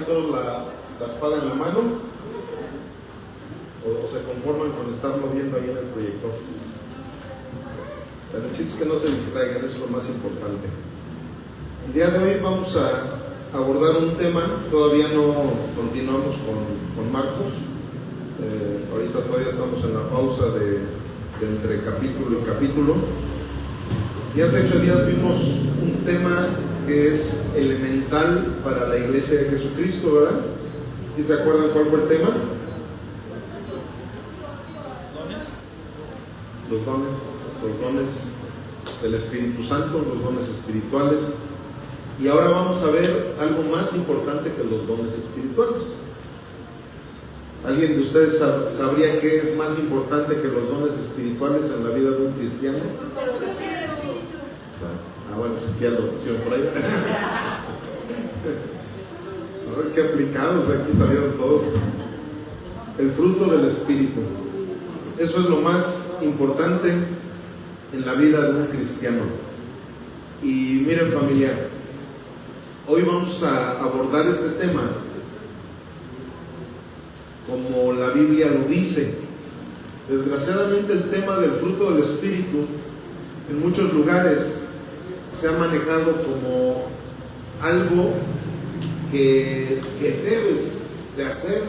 todos la espada en la mano o se conforman con estarlo viendo ahí en el proyector. El chiste es que no se distraigan, eso es lo más importante. El día de hoy vamos a abordar un tema, todavía no continuamos con Marcos, ahorita todavía estamos en la pausa de entre capítulo y capítulo. Y hace 8 días vimos un tema que es elemental para la iglesia de Jesucristo, ¿verdad? ¿Y se acuerdan cuál fue el tema? Los dones del Espíritu Santo, los dones espirituales. Y ahora vamos a ver algo más importante que los dones espirituales. ¿Alguien de ustedes sabría qué es más importante que los dones espirituales en la vida de un cristiano? Bueno, pues ya lo pusieron por ahí. A ver qué aplicados, aquí salieron todos. El fruto del Espíritu. Eso es lo más importante en la vida de un cristiano. Y miren, familia, hoy vamos a abordar este tema como la Biblia lo dice. Desgraciadamente el tema del fruto del Espíritu en muchos lugares se ha manejado como algo que debes de hacer,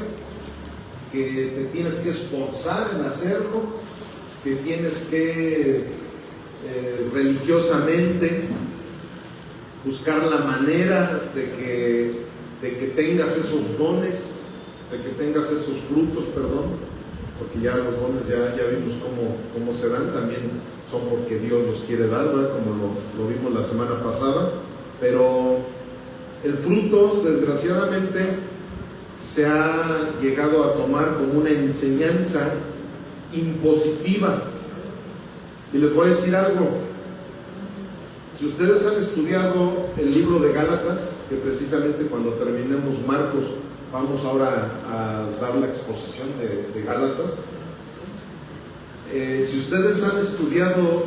que te tienes que esforzar en hacerlo, que tienes que religiosamente buscar la manera de que tengas esos dones, de que tengas esos frutos, porque ya los dones ya vimos cómo se dan, también son porque Dios los quiere dar, ¿verdad? Como lo vimos la semana pasada. Pero el fruto, desgraciadamente, se ha llegado a tomar como una enseñanza impositiva. Y les voy a decir algo. Si ustedes han estudiado el libro de Gálatas, que precisamente cuando terminemos Marcos vamos ahora a dar la exposición de Gálatas. Si ustedes han estudiado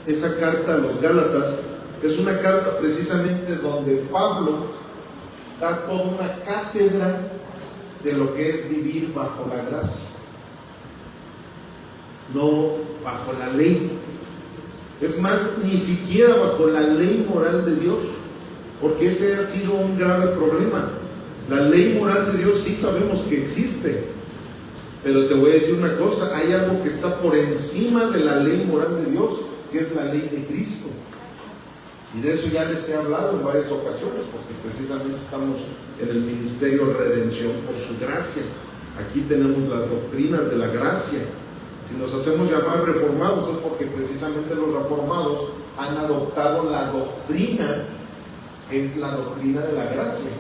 esa carta a los Gálatas, es una carta precisamente donde Pablo da toda una cátedra de lo que es vivir bajo la gracia, no bajo la ley. Es más, ni siquiera bajo la ley moral de Dios, porque ese ha sido un grave problema. La ley moral de Dios sí sabemos que existe, pero te voy a decir una cosa, hay algo que está por encima de la ley moral de Dios, que es la ley de Cristo. Y de eso ya les he hablado en varias ocasiones, porque precisamente estamos en el ministerio de redención por su gracia. Aquí tenemos las doctrinas de la gracia. Si nos hacemos llamar reformados es porque precisamente los reformados han adoptado la doctrina, que es la doctrina de la gracia.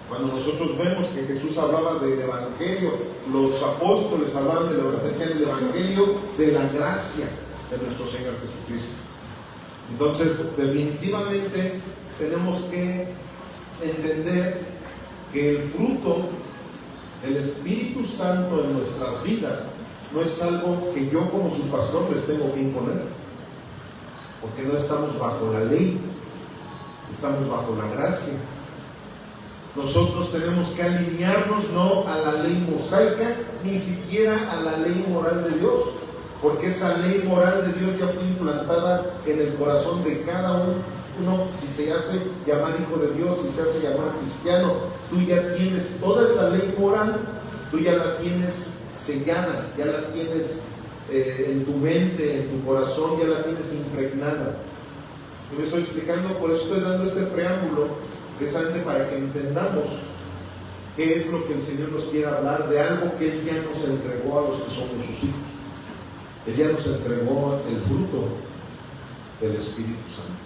Cuando nosotros vemos que Jesús hablaba del Evangelio, los apóstoles hablaban del Evangelio de la gracia de nuestro Señor Jesucristo. Entonces, definitivamente tenemos que entender que el fruto del Espíritu Santo en nuestras vidas no es algo que yo como su pastor les tengo que imponer, porque no estamos bajo la ley, estamos bajo la gracia. Nosotros tenemos que alinearnos no a la ley mosaica, ni siquiera a la ley moral de Dios, porque esa ley moral de Dios ya fue implantada en el corazón de cada uno. Si se hace llamar hijo de Dios, si se hace llamar cristiano, tú ya tienes toda esa ley moral, tú ya la tienes sellada, ya la tienes en tu mente, en tu corazón, ya la tienes impregnada. Yo me estoy explicando, por eso estoy dando este preámbulo, precisamente para que entendamos qué es lo que el Señor nos quiere hablar, de algo que Él ya nos entregó a los que somos sus hijos. Él ya nos entregó el fruto del Espíritu Santo.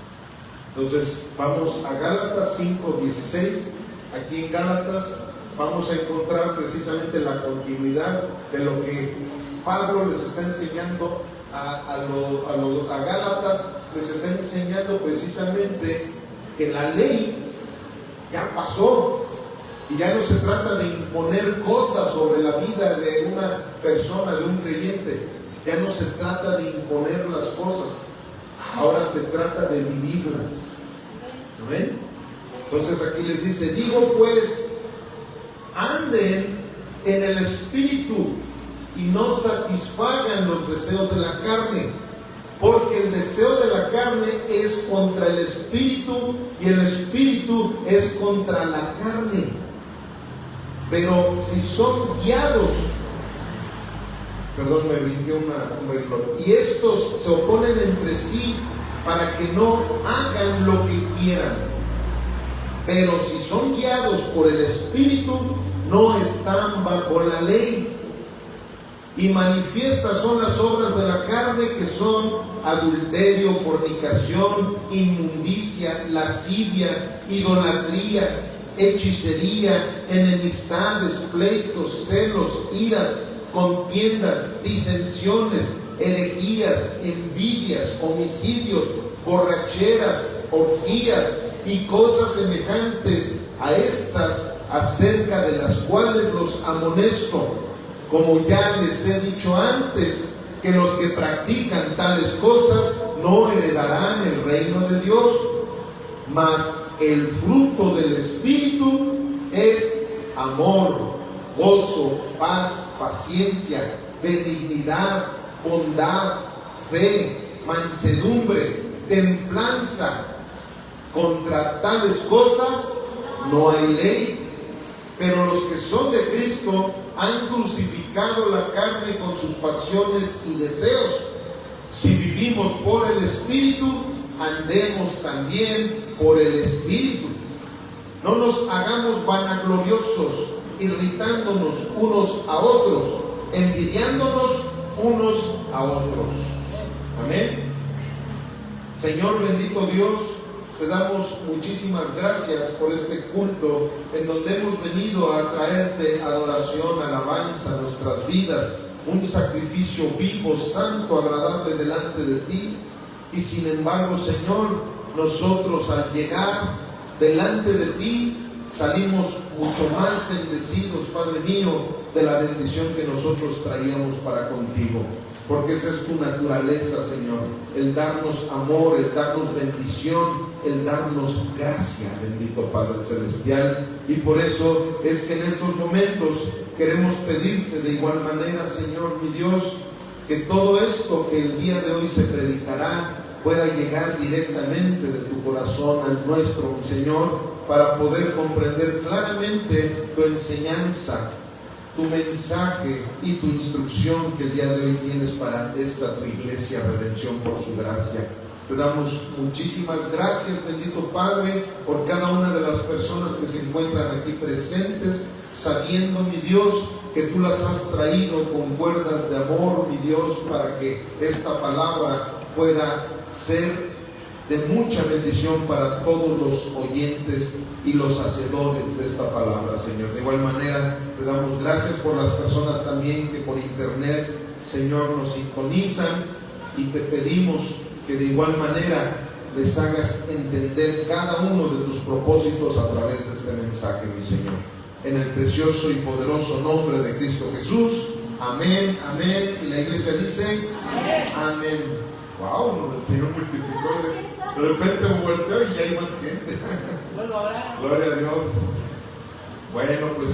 Entonces vamos a Gálatas 5:16. Aquí en Gálatas vamos a encontrar precisamente la continuidad de lo que Pablo les está enseñando a Gálatas. Les está enseñando precisamente que la ley ya pasó y ya no se trata de imponer cosas sobre la vida de una persona, de un creyente. Ya no se trata de imponer las cosas, ahora se trata de vivirlas. ¿Amén? Entonces aquí les dice, digo pues, anden en el Espíritu y no satisfagan los deseos de la carne, porque el deseo de la carne es contra el Espíritu y el Espíritu es contra la carne. Pero si son guiados, perdón, me brinqué un renglón, y estos se oponen entre sí para que no hagan lo que quieran. Pero si son guiados por el Espíritu, no están bajo la ley. Y manifiestas son las obras de la carne, que son adulterio, fornicación, inmundicia, lascivia, idolatría, hechicería, enemistades, pleitos, celos, iras, contiendas, disensiones, herejías, envidias, homicidios, borracheras, orgías y cosas semejantes a estas, acerca de las cuales los amonesto, como ya les he dicho antes, que los que practican tales cosas no heredarán el reino de Dios. Mas el fruto del Espíritu es amor, gozo, paz, paciencia, benignidad, bondad, fe, mansedumbre, templanza. Contra tales cosas no hay ley. Pero los que son de Cristo han crucificado la carne con sus pasiones y deseos. Si vivimos por el Espíritu, andemos también por el Espíritu. No nos hagamos vanagloriosos, irritándonos unos a otros, envidiándonos unos a otros. Amén. Señor bendito Dios, te damos muchísimas gracias por este culto en donde hemos venido a traerte adoración, alabanza a nuestras vidas, un sacrificio vivo, santo, agradable delante de ti. Y sin embargo, Señor, nosotros al llegar delante de ti salimos mucho más bendecidos, Padre mío, de la bendición que nosotros traíamos para contigo. Porque esa es tu naturaleza, Señor, el darnos amor, el darnos bendición, el darnos gracia, bendito Padre Celestial. Y por eso es que en estos momentos queremos pedirte de igual manera, Señor mi Dios, que todo esto que el día de hoy se predicará pueda llegar directamente de tu corazón al nuestro, Señor, para poder comprender claramente tu enseñanza, tu mensaje y tu instrucción que el día de hoy tienes para esta tu iglesia, Redención por su gracia. Te damos muchísimas gracias, bendito Padre, por cada una de las personas que se encuentran aquí presentes, sabiendo, mi Dios, que tú las has traído con cuerdas de amor, mi Dios, para que esta palabra pueda ser de mucha bendición para todos los oyentes y los hacedores de esta palabra, Señor. De igual manera, te damos gracias por las personas también que por internet, Señor, nos sintonizan, y te pedimos que de igual manera les hagas entender cada uno de tus propósitos a través de este mensaje, mi Señor. En el precioso y poderoso nombre de Cristo Jesús. Amén, amén. Y la iglesia dice, amén. Amén. Wow, el Señor multiplicó. De repente me volteo y ya hay más gente. Gloria a Dios. Bueno, pues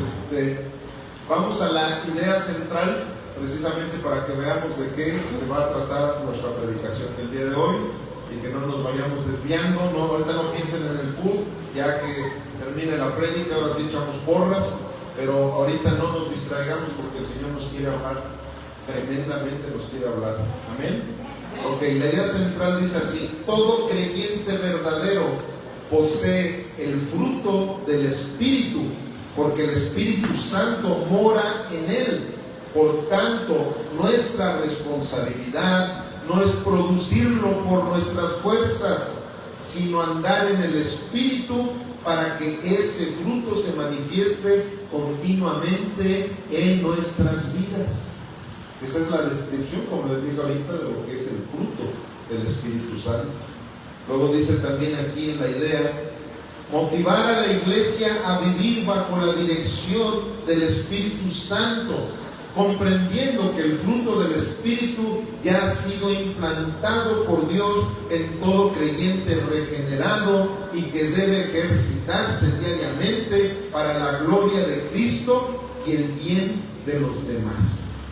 vamos a la idea central, precisamente para que veamos de qué se va a tratar nuestra predicación del día de hoy y que no nos vayamos desviando. No, ahorita no piensen en el food, ya que termine la prédica, ahora sí echamos porras, pero ahorita no nos distraigamos porque el Señor nos quiere hablar, tremendamente nos quiere hablar. Amén. Ok, la idea central dice así: todo creyente verdadero posee el fruto del Espíritu, porque el Espíritu Santo mora en él. Por tanto, nuestra responsabilidad no es producirlo por nuestras fuerzas, sino andar en el Espíritu para que ese fruto se manifieste continuamente en nuestras vidas. Esa es la descripción, como les dije ahorita, de lo que es el fruto del Espíritu Santo. Luego dice también aquí en la idea: motivar a la iglesia a vivir bajo la dirección del Espíritu Santo, comprendiendo que el fruto del Espíritu ya ha sido implantado por Dios en todo creyente regenerado y que debe ejercitarse diariamente para la gloria de Cristo y el bien de los demás.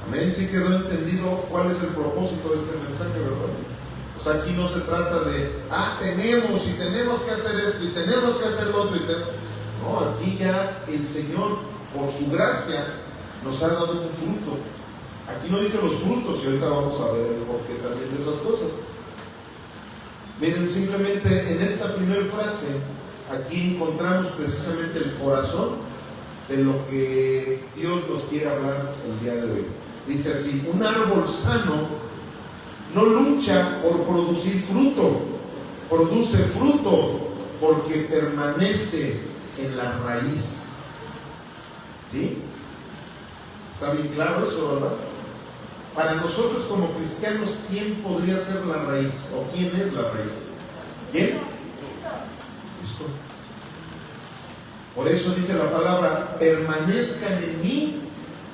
Amén. ¿Sí quedó entendido cuál es el propósito de este mensaje, verdad? O sea, aquí no se trata de, tenemos que hacer esto y tenemos que hacer lo otro. No, aquí ya el Señor, por su gracia, nos ha dado un fruto. Aquí no dice los frutos y ahorita vamos a ver el porqué también de esas cosas. Miren, simplemente en esta primera frase, aquí encontramos precisamente el corazón de lo que Dios nos quiere hablar el día de hoy. Dice así: un árbol sano no lucha por producir fruto, produce fruto porque permanece en la raíz. ¿Sí? ¿Está bien claro eso, verdad? Para nosotros como cristianos, ¿quién podría ser la raíz? ¿O quién es la raíz? ¿Quién? Cristo. Por eso dice la palabra: permanezcan en mí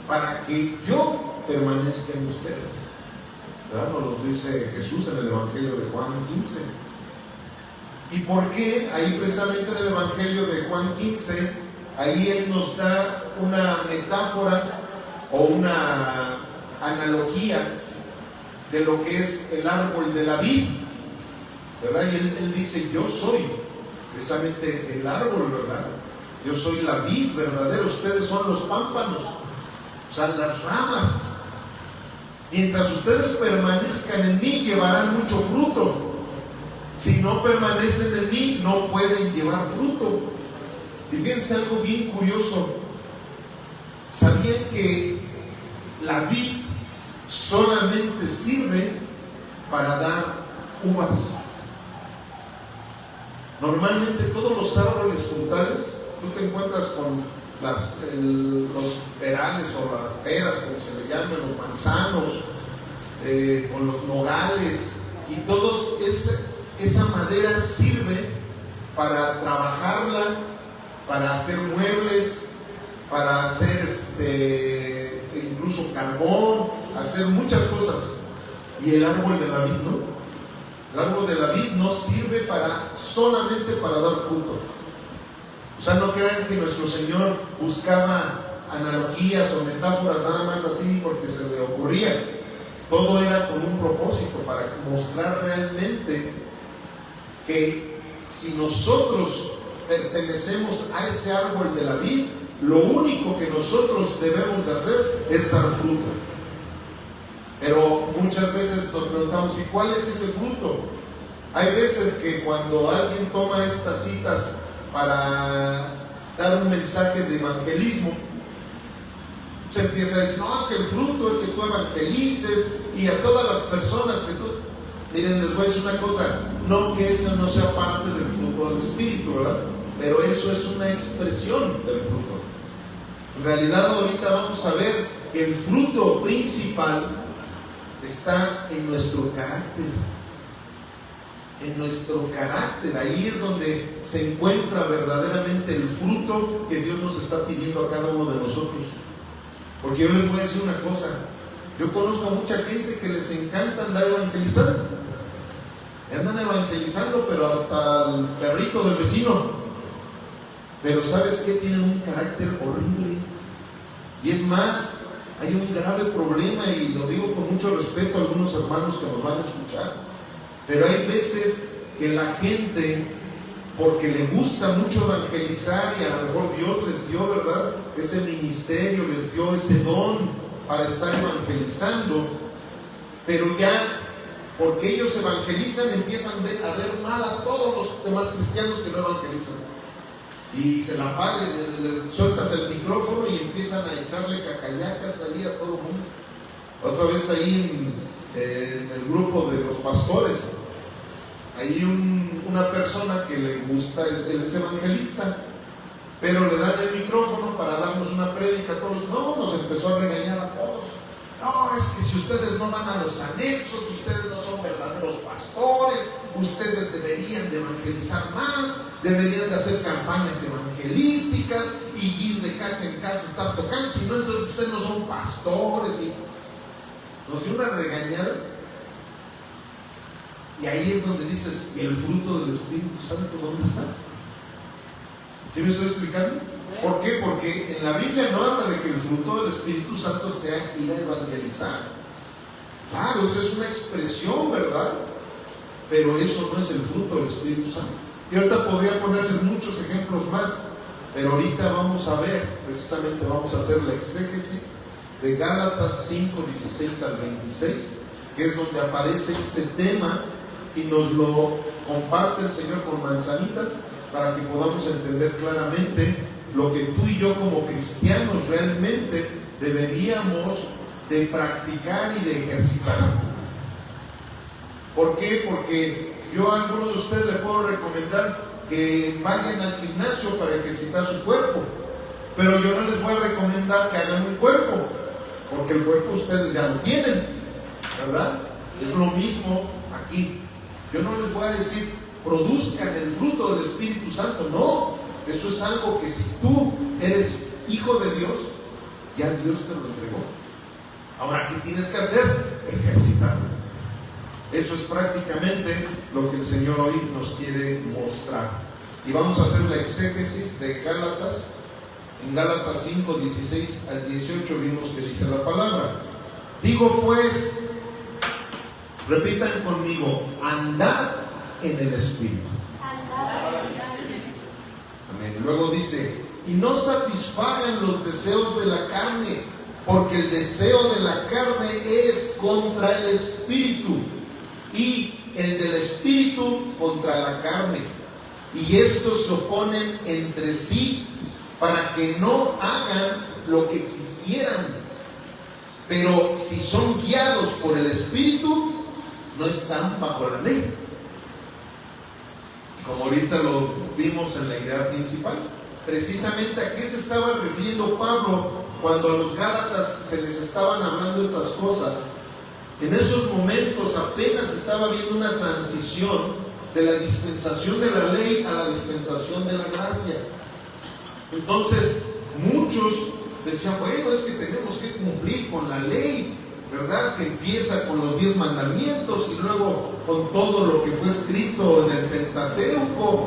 para que yo permanezca en ustedes. ¿Verdad? Nos lo dice Jesús en el Evangelio de Juan 15. ¿Y por qué? Ahí precisamente en el Evangelio de Juan 15, ahí Él nos da una metáfora o una analogía de lo que es el árbol de la vid, ¿verdad? Y él dice: yo soy precisamente el árbol, ¿verdad? Yo soy la vid verdadera, ustedes son los pámpanos, o sea, las ramas. Mientras ustedes permanezcan en mí, llevarán mucho fruto. Si no permanecen en mí, no pueden llevar fruto. Y fíjense algo bien curioso. ¿Sabían que la vid solamente sirve para dar uvas? Normalmente todos los árboles frutales, tú te encuentras con los perales o las peras, como se le llaman, los manzanos, con los nogales, y todos esa madera sirve para trabajarla, para hacer muebles, para hacer incluso carbón, hacer muchas cosas. Y el árbol de la vid no. El árbol de la vid no sirve solamente para dar fruto. O sea, no crean que nuestro Señor buscaba analogías o metáforas nada más así porque se le ocurría. Todo era con un propósito, para mostrar realmente que si nosotros pertenecemos a ese árbol de la vid, lo único que nosotros debemos de hacer es dar fruto. Pero muchas veces nos preguntamos: ¿y cuál es ese fruto? Hay veces que cuando alguien toma estas citas para dar un mensaje de evangelismo, se empieza a decir: no, es que el fruto es que tú evangelices y a todas las personas que tú... Miren, les voy a decir una cosa: no que eso no sea parte del fruto del Espíritu, ¿verdad? Pero eso es una expresión del fruto. En realidad ahorita vamos a ver que el fruto principal está en nuestro carácter. En nuestro carácter, ahí es donde se encuentra verdaderamente el fruto que Dios nos está pidiendo a cada uno de nosotros. Porque yo les voy a decir una cosa: yo conozco a mucha gente que les encanta andar evangelizando. Andan evangelizando, pero hasta el perrito del vecino. Pero ¿sabes qué? Tienen un carácter horrible. Y es más, hay un grave problema, y lo digo con mucho respeto a algunos hermanos que nos van a escuchar. Pero hay veces que la gente, porque le gusta mucho evangelizar, y a lo mejor Dios les dio, ¿verdad?, ese ministerio, les dio ese don para estar evangelizando, pero ya, porque ellos evangelizan, empiezan a ver mal a todos los demás cristianos que no evangelizan. Y se la pagan, les sueltas el micrófono y empiezan a echarle cacayacas ahí a todo el mundo. Otra vez ahí en el grupo de los pastores, hay una persona que le gusta, él es evangelista, pero le dan el micrófono para darnos una prédica a todos. No, nos empezó a regañar a todos. no, es que si ustedes no van a los anexos, ustedes no son verdaderos pastores, ustedes deberían de evangelizar más, deberían de hacer campañas evangelísticas y ir de casa en casa, estar tocando, si no, entonces ustedes no son pastores. Y nos dio una regañada. Y ahí es donde dices, ¿y el fruto del Espíritu Santo dónde está? ¿Sí me estoy explicando? ¿Por qué? Porque en la Biblia no habla de que el fruto del Espíritu Santo sea ir a evangelizar. Claro, esa es una expresión, ¿verdad? Pero eso no es el fruto del Espíritu Santo. Y ahorita podría ponerles muchos ejemplos más, pero ahorita vamos a ver, precisamente vamos a hacer la exégesis de Gálatas 5, 16 al 26, que es donde aparece este tema y nos lo comparte el Señor con manzanitas para que podamos entender claramente lo que tú y yo como cristianos realmente deberíamos de practicar y de ejercitar. ¿Por qué? Porque yo a algunos de ustedes les puedo recomendar que vayan al gimnasio para ejercitar su cuerpo, pero yo no les voy a recomendar que hagan un cuerpo, porque el cuerpo ustedes ya lo tienen, ¿verdad? Es lo mismo aquí. Yo no les voy a decir produzcan el fruto del Espíritu Santo, no. Eso es algo que si tú eres hijo de Dios, ya Dios te lo entregó. Ahora, ¿qué tienes que hacer? Ejercitarlo. Eso es prácticamente lo que el Señor hoy nos quiere mostrar. Y vamos a hacer la exégesis de Gálatas. En Gálatas 5, 16 al 18 vimos que dice la palabra. Digo pues, repitan conmigo, andad en el Espíritu. Amén. Luego dice, y no satisfagan los deseos de la carne, porque el deseo de la carne es contra el Espíritu, y el del Espíritu contra la carne. Y estos se oponen entre sí para que no hagan lo que quisieran. Pero si son guiados por el Espíritu, no están bajo la ley. Como ahorita lo vimos en la idea principal, precisamente a qué se estaba refiriendo Pablo cuando a los Gálatas se les estaban hablando estas cosas. En esos momentos apenas estaba habiendo una transición de la dispensación de la ley a la dispensación de la gracia. Entonces muchos decían, bueno, es que tenemos que cumplir con la ley, ¿verdad? Que empieza con los 10 mandamientos y luego con todo lo que fue escrito en el Pentateuco